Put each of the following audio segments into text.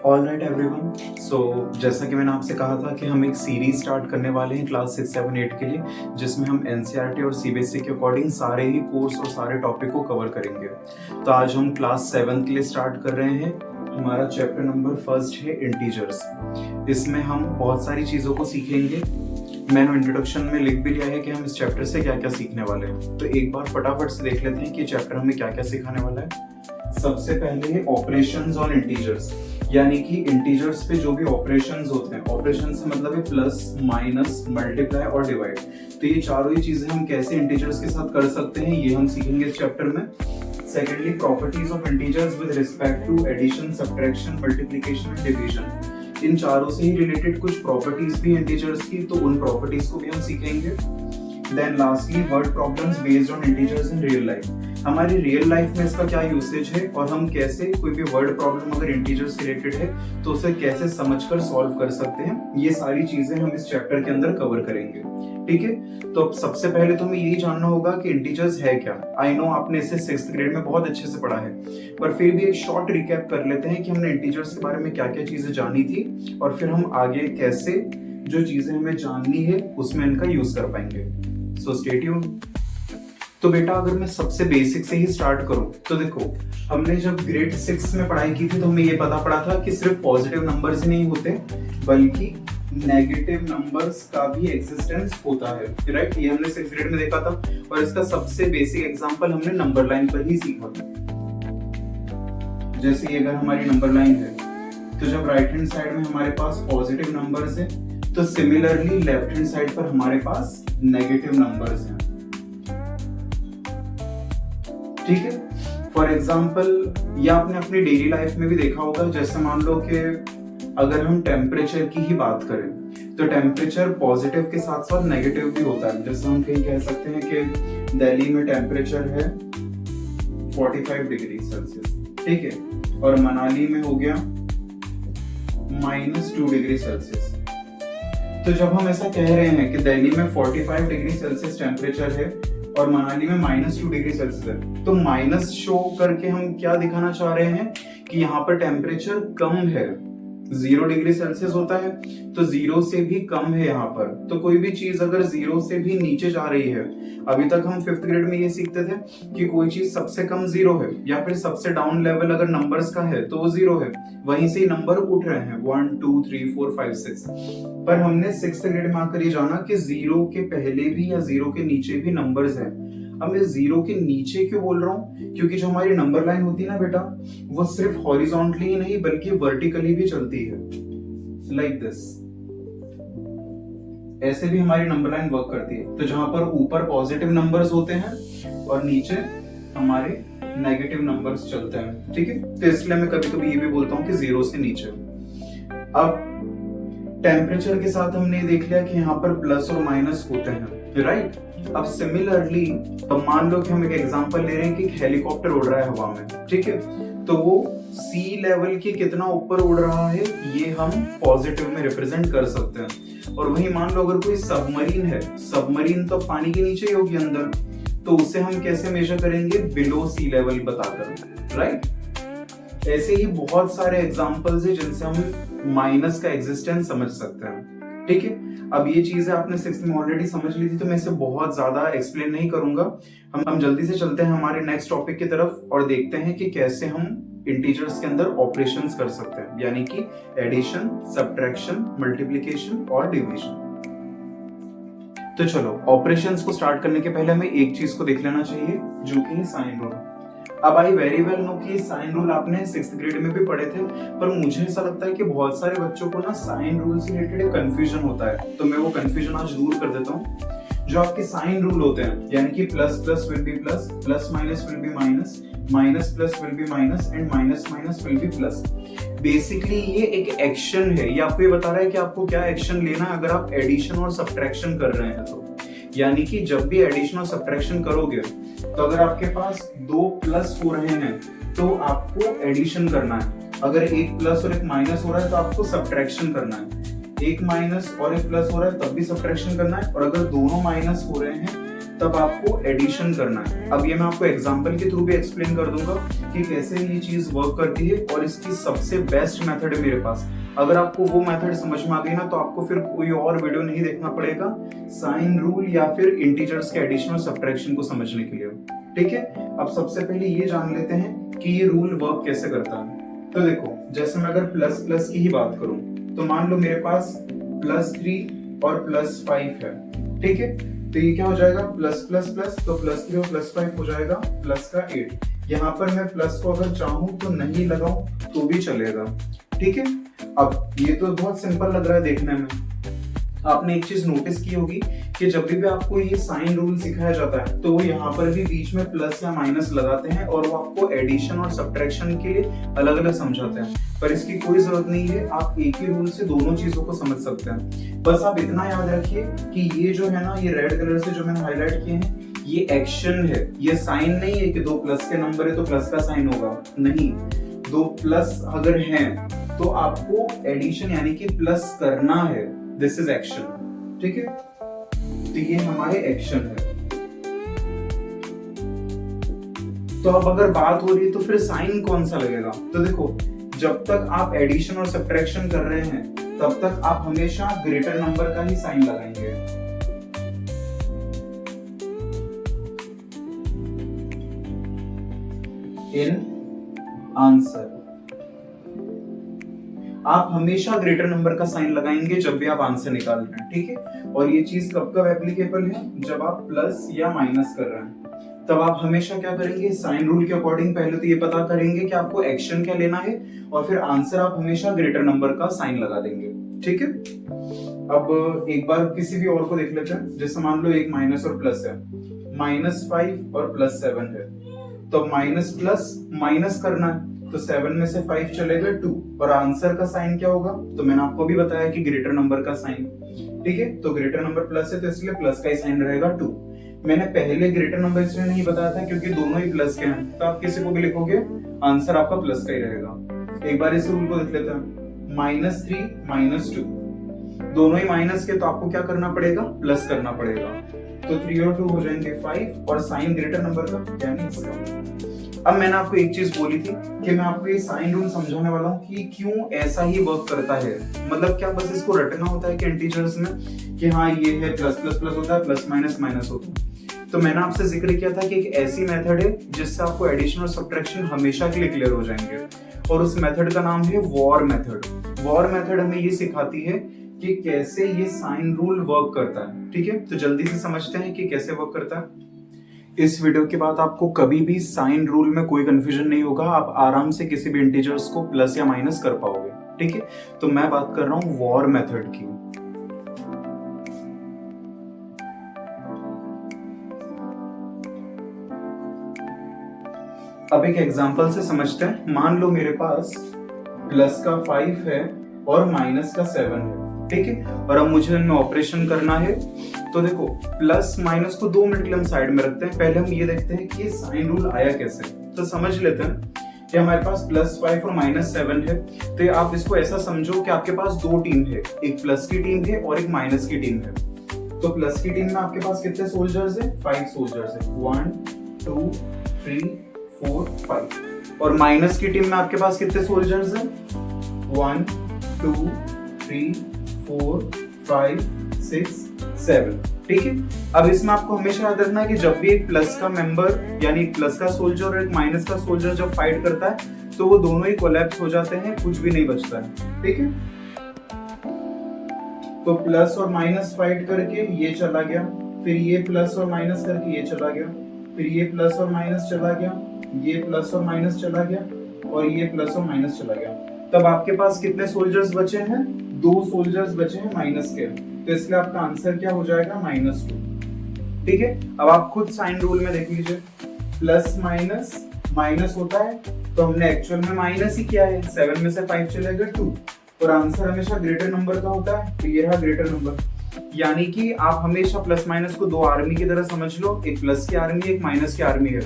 All right everyone. सो जैसा कि मैंने आपसे कहा था कि हम एक सीरीज स्टार्ट करने वाले हैं क्लास 6, 7, 8 के लिए, जिसमें हम एनसीईआरटी और सीबीएसई के अकॉर्डिंग सारे ही कोर्स और सारे टॉपिक को कवर करेंगे। तो आज हम क्लास 7 के लिए स्टार्ट कर रहे हैं। हमारा चैप्टर नंबर फर्स्ट है इंटीजर्स। इसमें हम बहुत सारी चीज़ों को सीखेंगे। मैंने इंट्रोडक्शन में लिख भी लिया है कि हम इस चैप्टर से क्या क्या सीखने वाले हैं। तो एक बार फटाफट से देख लेते हैं कि चैप्टर हमें क्या क्या सिखाने वाला है। सबसे पहले ऑपरेशंस ऑन इंटीजर्स, यानी कि इंटीजर्स पे जो भी ऑपरेशंस होते हैं, ऑपरेशन से मतलब है प्लस, माइनस, मल्टीप्लाई और डिवाइड। तो ये चारों ही चीजें हम कैसे इंटीजर्स के साथ कर सकते हैं, ये हम सीखेंगे इस चैप्टर में। Secondly, properties of integers with respect to addition, subtraction, multiplication and division. इन चारों से ही रिलेटेड कुछ प्रॉपर्टीज भी इंटीजर्स की, तो उन प्रॉपर्टीज को भी हम सीखेंगे। Then lastly, word problems based on integers in real life. हमारी रियल लाइफ में इसका क्या यूसेज है और हम कैसे कोई भी वर्ड प्रॉब्लम अगर इंटीजर्स से रिलेटेड है तो उसे कैसे समझकर सॉल्व कर सकते हैं, ये सारी चीजें हम इस चैप्टर के अंदर कवर करेंगे। ठीक है, तो अब सबसे पहले तो हमें यही जानना होगा कि इंटीजर्स है क्या। आई नो आपने इसे 6th ग्रेड में बहुत अच्छे से पढ़ा है, पर फिर भी एक शॉर्ट रिकैप कर लेते हैं कि हमने इंटीजर्स के बारे में क्या क्या चीजें जानी थी और फिर हम आगे कैसे जो चीजें हमें जाननी है उसमें इनका यूज कर पाएंगे। So stay tuned. तो बेटा अगर मैं सबसे बेसिक से ही स्टार्ट करूं तो देखो, हमने जब ग्रेड 6 में पढ़ाई की थी तो हमें ये पता पड़ा था कि सिर्फ पॉजिटिव नंबर्स ही नहीं होते बल्कि नेगेटिव नंबर्स का भी एग्जिस्टेंस होता है, राइट। ये हमने 6th ग्रेड में देखा था और इसका सबसे बेसिक एग्जांपल हमने नंबर लाइन पर ही सीखा था। जैसे ये अगर हमारी नंबर लाइन है तो जब राइट हैंड साइड में हमारे पास पॉजिटिव नंबर्स है तो सिमिलरली लेफ्ट हैंड साइड पर हमारे पास नेगेटिव नंबर्स हैं। ठीक है, फॉर एग्जाम्पल ये आपने अपनी डेली लाइफ में भी देखा होगा। जैसे मान लो कि अगर हम टेम्परेचर की ही बात करें तो टेम्परेचर पॉजिटिव के साथ साथ नेगेटिव भी होता है। जैसे हम कहीं कह सकते हैं कि दिल्ली में टेम्परेचर है 45 डिग्री सेल्सियस, ठीक है, और मनाली में हो गया -2 डिग्री सेल्सियस। तो जब हम ऐसा कह रहे हैं कि दिल्ली में 45 डिग्री सेल्सियस टेम्परेचर है और मनाली में -2 डिग्री सेल्सियस है, तो माइनस शो करके हम क्या दिखाना चाह रहे हैं कि यहाँ पर टेम्परेचर कम है। 0 डिग्री सेल्सियस होता है तो 0 से भी कम है यहाँ पर। तो कोई भी चीज अगर 0 से भी नीचे जा रही है, अभी तक हम 5th ग्रेड में ये सीखते थे कि कोई चीज सबसे कम 0 है या फिर सबसे डाउन लेवल अगर नंबर्स का है तो वो 0 है, वहीं से ही नंबर उठ रहे हैं 1 2 3 4 5 6। पर हमने 6th ग्रेड में आकर ये जाना कि 0 के पहले भी या 0 के नीचे भी नंबर्स हैं। अब मैं 0 के नीचे क्यों बोल रहा हूँ, क्योंकि जो हमारी नंबर लाइन होती है ना बेटा, वो सिर्फ हॉरिजॉन्टली ही नहीं बल्कि वर्टिकली भी चलती है, लाइक दिस। ऐसे भी हमारी नंबर लाइन वर्क करती है। तो जहां पर ऊपर पॉजिटिव नंबर्स होते हैं और नीचे हमारे नेगेटिव नंबर्स चलते हैं, ठीक है। तो इसलिए मैं कभी कभी ये भी बोलता हूँ कि 0 से नीचे। अब टेम्परेचर के साथ हमने देख लिया कि यहाँ पर प्लस और माइनस होते हैं, राइट। अब सिमिलरली तो मान लो कि हम एक एग्जांपल ले रहे हैं कि एक हेलीकॉप्टर उड़ रहा है हवा में, ठीक है, तो वो सी लेवल के कितना ऊपर उड़ रहा है ये हम पॉजिटिव में रिप्रेजेंट कर सकते हैं। और वही मान लो अगर कोई सबमरीन है, सबमरीन तो पानी के नीचे ही होगी अंदर, तो उसे हम कैसे मेजर करेंगे, बिलो सी लेवल बताकर, राइट। ऐसे ही बहुत सारे एग्जांपल्स हैं जिनसे हम माइनस का एग्जिस्टेंस समझ सकते हैं, ठीक है। अब ये चीजें आपने 6th में ऑलरेडी समझ ली थी तो मैं इसे बहुत ज्यादा एक्सप्लेन नहीं करूंगा। हम जल्दी से चलते हैं हमारे नेक्स्ट टॉपिक की तरफ और देखते हैं कि कैसे हम इंटीजर्स के अंदर ऑपरेशंस कर सकते हैं, यानी कि एडिशन, सब्ट्रैक्शन, मल्टीप्लिकेशन और डिवीजन। तो चलो ऑपरेशंस को स्टार्ट करने के पहले हमें एक चीज को देख लेना चाहिए जो कि साइन रूल। अब आई वेरी वेल नो कि साइन रूल आपने 6th ग्रेड में भी पढ़े थे, पर मुझे ऐसा लगता है कि बहुत सारे बच्चों को ना साइन रूल से रिलेटेड कंफ्यूजन होता है, तो मैं वो कंफ्यूजन आज दूर कर देता हूँ। जो आपके साइन रूल होते हैं, यानी कि plus plus will be plus, plus minus will be minus, minus plus will be minus and minus minus will be plus. Basically ये एक एक्शन है, ये आपको ये बता रहा है कि आपको क्या एक्शन लेना है अगर आप एडिशन और सब्ट्रैक्शन कर रहे हैं। तो यानी कि जब भी एडिशन और सब्ट्रैक्शन करोगे तो अगर आपके पास 2 प्लस हो रहे हैं तो आपको एडिशन करना है, अगर एक प्लस और एक माइनस हो रहा है तो आपको सब्ट्रैक्शन करना है, एक माइनस और एक प्लस हो रहा है तब भी सब्ट्रैक्शन करना है, और अगर दोनों माइनस हो रहे हैं तब आपको एडिशन करना है। अब ये मैं आपको एग्जांपल के थ्रू भी एक्सप्लेन कर दूंगा कि कैसे ये चीज वर्क करती है, और इसकी सबसे बेस्ट मेथड है मेरे पास। अगर आपको वो मेथड समझ में आ गई ना, तो आपको फिर कोई और वीडियो नहीं देखना पड़ेगा साइन रूल या फिर इंटीजर्स के एडिशन और सब्ट्रैक्शन को समझने के लिए। ठीक है, अब सबसे पहले ये जान लेते हैं कि ये रूल वर्क कैसे करता है। तो देखो, जैसे मैं अगर प्लस प्लस की ही बात करूं, तो मान लो मेरे पास +3 और +5 है। ठीक है, तो ये क्या हो जाएगा, प्लस प्लस प्लस, तो +3 और +5 हो जाएगा प्लस का 8। यहाँ पर मैं प्लस को अगर चाहूं तो नहीं लगाऊं तो भी चलेगा। ठीक है, अब ये तो बहुत सिंपल लग रहा है देखने में। आपने एक चीज नोटिस की होगी कि जब भी आपको ये साइन रूल सिखाया जाता है, तो वो यहाँ पर भी बीच में प्लस या माइनस लगाते हैं, और वो आपको एडिशन और सब्ट्रैक्शन के लिए अलग अलग समझाते हैं। पर इसकी कोई जरूरत नहीं है, आप एक ही रूल से दोनों चीजों को समझ सकते हैं। बस आप इतना याद रखिए कि ये जो है ना, ये रेड कलर से जो मैंने हाईलाइट किए हैं, ये एक्शन है, ये साइन नहीं है कि 2 प्लस के नंबर है तो प्लस का साइन होगा। नहीं, 2 प्लस अगर हैं तो आपको एडिशन यानी कि प्लस करना है। This is action. ठीक है, तो ये हमारे एक्शन है। तो अब अगर बात हो रही है तो फिर साइन कौन सा लगेगा, तो देखो, जब तक आप एडिशन और सब्ट्रैक्शन कर रहे हैं तब तक आप हमेशा ग्रेटर नंबर का ही साइन लगाएंगे। इन आंसर आप हमेशा ग्रेटर नंबर का साइन लगाएंगे जब भी आप आंसर निकाल रहे हैं। ठीक है, और ये चीज कब कब एप्लीकेबल है, जब आप प्लस या माइनस कर रहे हैं, तब आप हमेशा क्या करेंगे, साइन रूल के अकॉर्डिंग पहले तो ये पता करेंगे कि आपको एक्शन क्या लेना है, और फिर आंसर आप हमेशा ग्रेटर नंबर का साइन लगा देंगे। ठीक है, अब एक बार किसी भी और को देख लेते हैं। जैसे मान लो एक माइनस और प्लस है, -5 और +7 है, तो माइनस प्लस माइनस करना है, तो 7 में से 5 चलेगा 2, और आंसर का साइन क्या होगा, तो मैंने आपको भी बताया कि ग्रेटर नंबर का साइन। ठीक है, तो ग्रेटर नंबर प्लस है तो इसलिए प्लस का ही साइन रहेगा 2। मैंने पहले ग्रेटर नंबर इसलिए नहीं बताया था क्योंकि दोनों ही प्लस के हैं, तो आप किसी को भी लिखोगे आंसर आपका प्लस का ही रहेगा। एक बार इस रूल को देख लेते हैं, -3 -2, दोनों ही माइनस के, तो आपको क्या करना पड़ेगा, प्लस करना पड़ेगा। तो 3 और 2 हो जाएंगे 5, और साइन ग्रेटर नंबर का यानी इसका। अब मैंने आपको एक चीज बोली थी कि मैं आपको ये साइन रूल समझाने वाला हूँ कि क्यों ऐसा ही वर्क करता है। मतलब क्या बस इसको रटना होता है कि इंटीजर्स में कि हाँ ये है प्लस प्लस प्लस होता है, प्लस माइनस माइनस होता है। तो मैंने आपसे जिक्र किया था कि एक ऐसी मेथड है जिससे आपको एडिशन और सब्ट्रैक्शन हमेशा के लिए क्लियर हो जाएंगे, और उस मेथड का नाम है वॉर मेथड। वॉर मेथड हमें ये सिखाती है कि कैसे ये साइन रूल वर्क करता है। ठीक है, तो जल्दी से समझते हैं कि कैसे वर्क करता है। इस वीडियो के बाद आपको कभी भी साइन रूल में कोई कंफ्यूजन नहीं होगा, आप आराम से किसी भी इंटीजर्स को प्लस या माइनस कर पाओगे। ठीक है, तो मैं बात कर रहा हूं वॉर मेथड की। अब एक एग्जांपल से समझते हैं। मान लो मेरे पास प्लस का 5 है और माइनस का 7 है। ठीक है, और अब मुझे इनमें ऑपरेशन करना है। तो देखो, प्लस माइनस को 2 मिनट के लिए हम साइड में रखते हैं। पहले हम ये देखते हैं कि साइन रूल आया कैसे। तो समझ लेते हैं कि हमारे पास +5 और -7 है। तो आप इसको ऐसा समझो कि आपके पास 2 टीम है, एक प्लस की टीम है और एक माइनस की टीम है। तो प्लस की टीम में आपके पास कितने सोल्जर्स है, 5 सोल्जर्स है, 1 2 3 4 5। और माइनस की टीम में आपके पास कितने सोल्जर्स है, 1 2 3 4 5 6 7। ठीक है, अब इसमें आपको हमेशा याद रखना है कि जब भी एक प्लस का मेंबर यानी प्लस का सोल्जर और एक माइनस का सोल्जर जब फाइट करता है तो वो दोनों ही कोलैप्स हो जाते हैं, कुछ भी नहीं बचता है। ठीक है, तो प्लस और माइनस फाइट करके ये चला गया, फिर ये प्लस और माइनस करके ये चला गया, फिर ये प्लस और माइनस चला गया, ये प्लस और माइनस चला गया, और ये प्लस और माइनस चला गया। तब आपके पास कितने सोल्जर्स बचे हैं, 2 सोल्जर्स बचे हैं माइनस के। तो इसलिए आपका आंसर क्या हो जाएगा, -2। ठीक है, अब आप खुद साइन रूल में देख लीजिए, प्लस माइनस माइनस होता है, तो हमने एक्चुअल में माइनस ही किया है। 7 में से 5 चलेगा 2, और आंसर हमेशा ग्रेटर नंबर का होता है, तो ये रहा ग्रेटर नंबर। यानी कि आप हमेशा प्लस माइनस को 2 आर्मी की तरह समझ लो, एक प्लस की आर्मी एक माइनस की आर्मी है।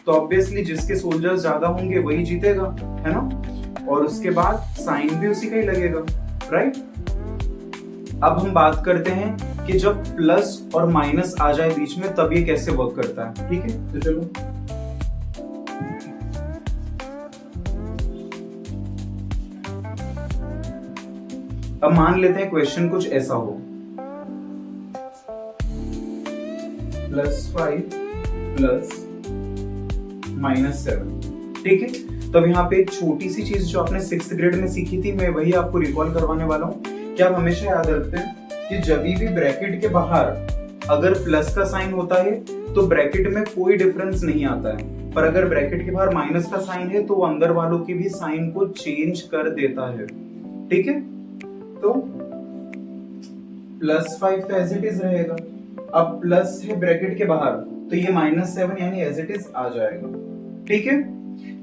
तो ऑब्वियसली जिसके सोल्जर्स ज्यादा होंगे वही जीतेगा, है ना, और उसके बाद साइन भी उसी का ही लगेगा, राइट। अब हम बात करते हैं कि जब प्लस और माइनस आ जाए बीच में तब ये कैसे वर्क करता है। ठीक है, तो चलो अब मान लेते हैं क्वेश्चन कुछ ऐसा हो, +5 प्लस -7। ठीक है, तब यहाँ पे एक छोटी सी चीज जो आपने 6th ग्रेड में सीखी थी, मैं वही आपको रिकॉल करवाने वाला हूँ कि आप हमेशा याद रखते हैं कि जब भी ब्रैकेट के बाहर अगर प्लस का साइन होता है तो ब्रैकेट में कोई डिफरेंस नहीं आता है, पर अगर ब्रैकेट के बाहर माइनस का साइन है तो वो अंदर वालों की भी साइन को चेंज कर देता है। ठीक है, तो +5 तो एज इट इज रहेगा, अब प्लस है ब्रैकेट के बाहर तो ये -7 यानी एज इट इज आ जाएगा। ठीक है,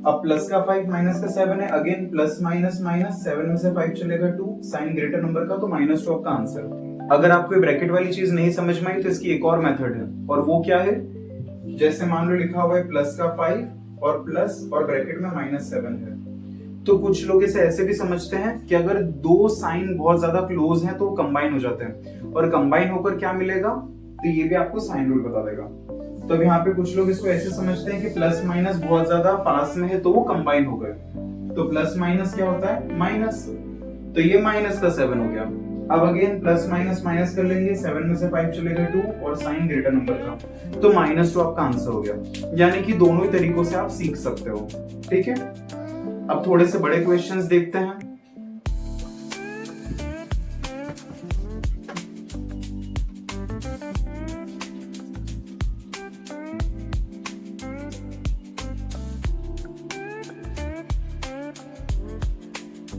अब प्लस का 5 माइनस का 7 है, अगेन प्लस माइनस माइनस, 7 में से 5 चलेगा 2, साइन ग्रेटर नंबर का तो -2 आपका आंसर। अगर आपको ब्रैकेट वाली चीज नहीं समझ में आई तो इसकी एक और मेथड है, और वो क्या है, जैसे मान लो लिखा हुआ है प्लस का 5 और प्लस और ब्रैकेट में -7 है, तो कुछ लोग इसे ऐसे भी समझते हैं कि अगर दो साइन बहुत ज्यादा क्लोज हैं तो कंबाइन हो जाते हैं, और कंबाइन होकर क्या मिलेगा, तो ये भी आपको साइन रूल बता देगा। तो यहाँ पे कुछ लोग इसको ऐसे समझते हैं कि प्लस माइनस बहुत ज्यादा पास में है तो वो कंबाइन हो गए, तो प्लस माइनस क्या होता है, माइनस, तो ये -7 हो गया। अब अगेन प्लस माइनस माइनस कर लेंगे, 7 में से 5 चलेगा 2 और साइन ग्रेटर नंबर का, तो -2 आपका आंसर हो गया। यानी कि दोनों ही तरीकों से आप सीख सकते हो। ठीक है, अब थोड़े से बड़े क्वेश्चंस देखते हैं।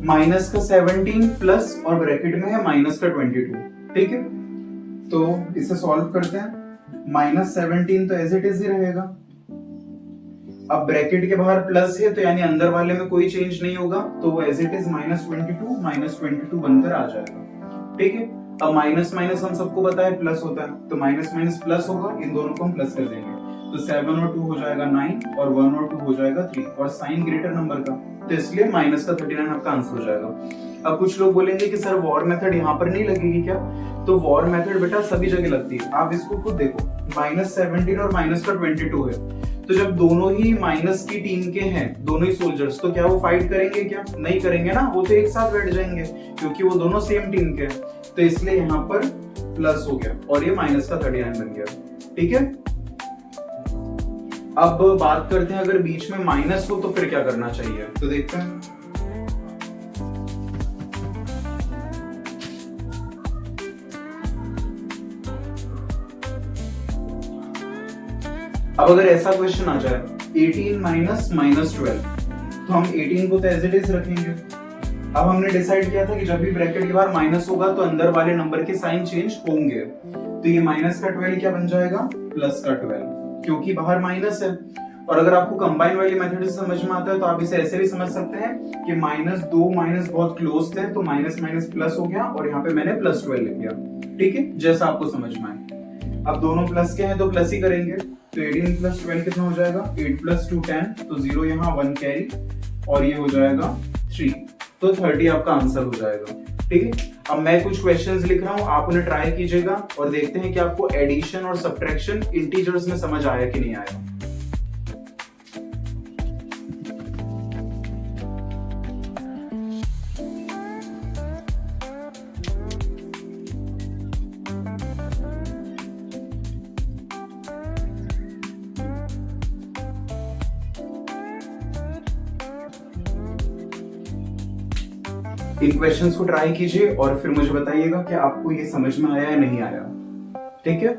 माइनस का 17 प्लस और ब्रैकेट में है माइनस का 22। ठीक है, तो इसे सॉल्व करते हैं। -17 तो एज इट इज ही रहेगा, अब ब्रैकेट के बाहर प्लस है तो यानी अंदर वाले में कोई चेंज नहीं होगा, तो वो एज इट इज -22 बनकर आ जाएगा। ठीक है, अब माइनस माइनस हम सबको पता है प्लस होता है, तो माइनस माइनस प्लस होगा, इन दोनों को हम प्लस कर देंगे, तो 7 और 2 हो जाएगा 9 और 1 और 2 हो जाएगा 3, और साइन ग्रेटर नंबर का, तो इसलिए -39 आपका आंसर हो जाएगा। अब कुछ लोग बोलेंगे कि सर वॉर मेथड यहाँ पर नहीं लगेगी क्या, तो वॉर मेथड बेटा सभी जगह लगती है, आप इसको खुद देखो, -17 और -22 है, तो जब दोनों ही माइनस की टीम के हैं, दोनों ही सोल्जर्स, तो क्या वो फाइट करेंगे क्या, नहीं करेंगे ना, वो तो एक साथ बैठ जाएंगे क्योंकि वो दोनों सेम टीम के हैं, तो इसलिए यहाँ पर प्लस हो गया और ये -39 बन गया। ठीक है, अब बात करते हैं अगर बीच में माइनस हो तो फिर क्या करना चाहिए, तो देखते हैं। अब अगर ऐसा क्वेश्चन आ जाए 18 माइनस -12, तो हम 18 को तो एज इट इज रखेंगे। अब हमने डिसाइड किया था कि जब भी ब्रैकेट के बाहर माइनस होगा तो अंदर वाले नंबर के साइन चेंज होंगे, तो ये माइनस का 12 क्या बन जाएगा, प्लस का 12, क्योंकि बाहर माइनस है। और अगर आपको कंबाइन वाली मेथड से समझ में आता है तो आप इसे ऐसे भी समझ सकते हैं कि -2 माइनस बहुत क्लोज थे, तो माइनस माइनस प्लस हो गया और यहाँ पे मैंने +12 लिख दिया। ठीक है, जैसा आपको समझ में आए। अब दोनों प्लस के हैं तो प्लस ही करेंगे, तो 18 + 12 कितना हो जाएगा, 8 + 2 10, तो 0 यहाँ 1 कैरी और ये हो जाएगा 3, तो 30 आपका आंसर हो जाएगा। ठीक है, अब मैं कुछ क्वेश्चंस लिख रहा हूँ, आप उन्हें ट्राई कीजिएगा और देखते हैं कि आपको एडिशन और सब्ट्रैक्शन इंटीजर्स में समझ आया कि नहीं आया। इन क्वेश्चंस को ट्राई कीजिए और फिर मुझे बताइएगा कि आपको ये समझ में आया या नहीं आया। ठीक है।